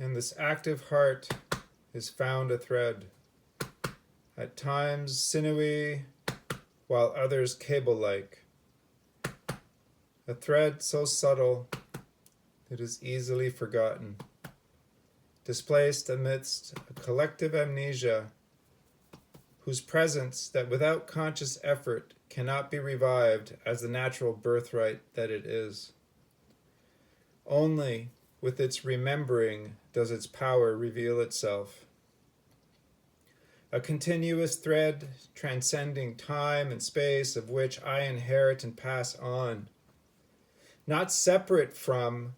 In this active heart is found a thread, at times sinewy, while others cable-like. A thread so subtle it is easily forgotten, displaced amidst a collective amnesia, whose presence that without conscious effort cannot be revived as the natural birthright that it is. Only with its remembering does its power reveal itself. A continuous thread transcending time and space, of which I inherit and pass on, not separate from,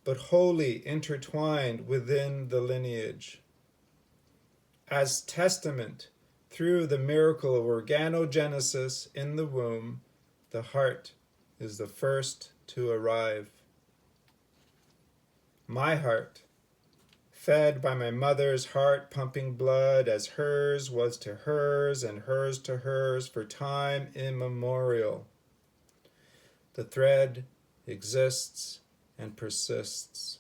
but wholly intertwined within the lineage. As testament, through the miracle of organogenesis in the womb, the heart is the first to arrive. My heart, fed by my mother's heart pumping blood, as hers was to hers and hers to hers for time immemorial. The thread exists and persists.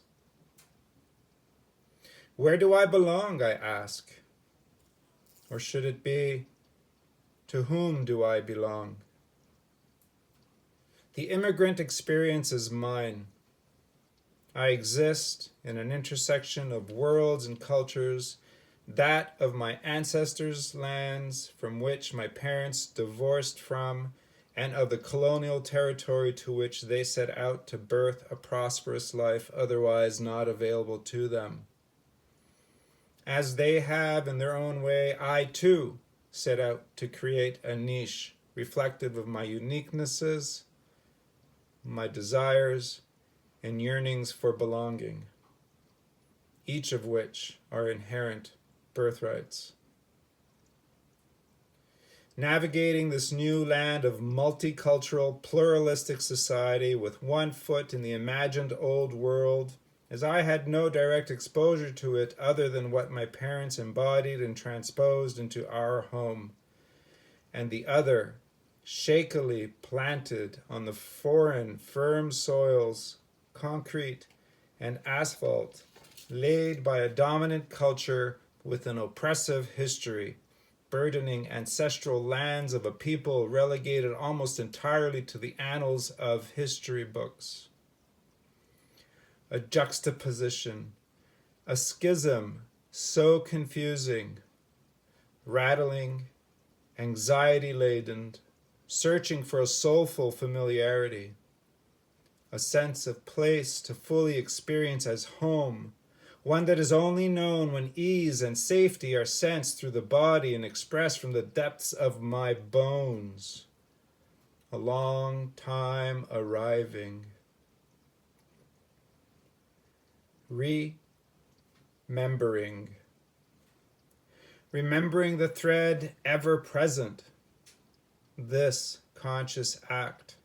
Where do I belong, I ask? Or should it be, to whom do I belong? The immigrant experience is mine. I exist in an intersection of worlds and cultures, that of my ancestors' lands from which my parents divorced from, and of the colonial territory to which they set out to birth a prosperous life otherwise not available to them. As they have in their own way, I too set out to create a niche reflective of my uniquenesses, my desires, and yearnings for belonging, each of which are inherent birthrights. Navigating this new land of multicultural, pluralistic society with one foot in the imagined old world, as I had no direct exposure to it other than what my parents embodied and transposed into our home, and the other shakily planted on the foreign, firm soils, concrete and asphalt, laid by a dominant culture with an oppressive history, burdening ancestral lands of a people relegated almost entirely to the annals of history books. A juxtaposition, a schism so confusing, rattling, anxiety-laden, searching for a soulful familiarity, a sense of place to fully experience as home, one that is only known when ease and safety are sensed through the body and expressed from the depths of my bones. A long time arriving. Remembering. Remembering the thread ever present. This conscious act.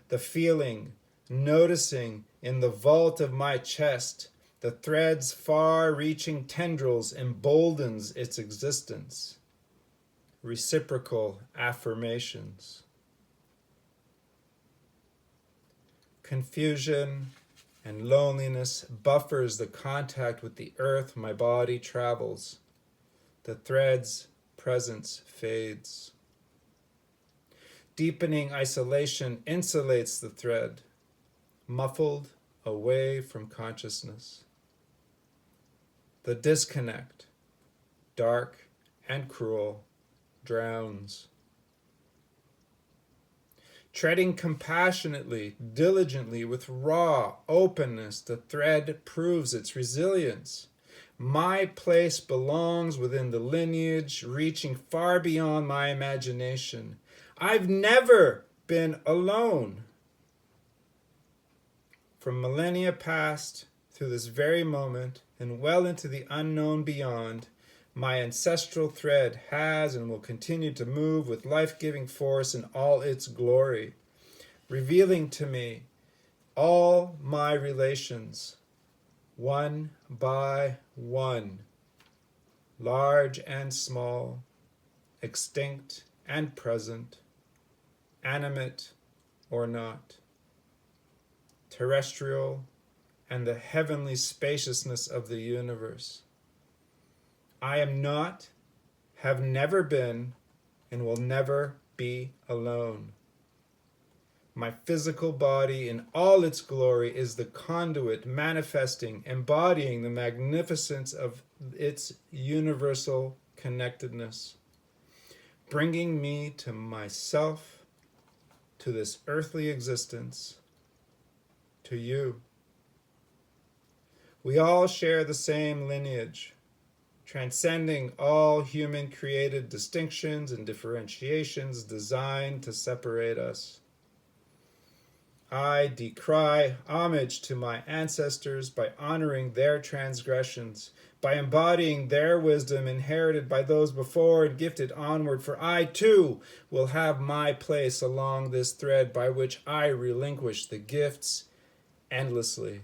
The feeling, noticing in the vault of my chest, the thread's far-reaching tendrils emboldens its existence. Reciprocal affirmations. Confusion and loneliness buffers the contact with the earth my body travels. The thread's presence fades. Deepening isolation insulates the thread, muffled away from consciousness. The disconnect, dark and cruel, drowns. Treading compassionately, diligently, with raw openness, the thread proves its resilience. My place belongs within the lineage, reaching far beyond my imagination. I've never been alone. From millennia past, through this very moment, and well into the unknown beyond, my ancestral thread has and will continue to move with life-giving force in all its glory, revealing to me all my relations, one by one, large and small, extinct and present, animate or not, terrestrial and the heavenly spaciousness of the universe. I am not, have never been, and will never be alone. My physical body in all its glory is the conduit manifesting, embodying the magnificence of its universal connectedness, bringing me to myself, to this earthly existence, to you. We all share the same lineage, transcending all human created distinctions and differentiations designed to separate us. I decry homage to my ancestors by honoring their transgressions, by embodying their wisdom inherited by those before and gifted onward, for I too will have my place along this thread by which I relinquish the gifts endlessly.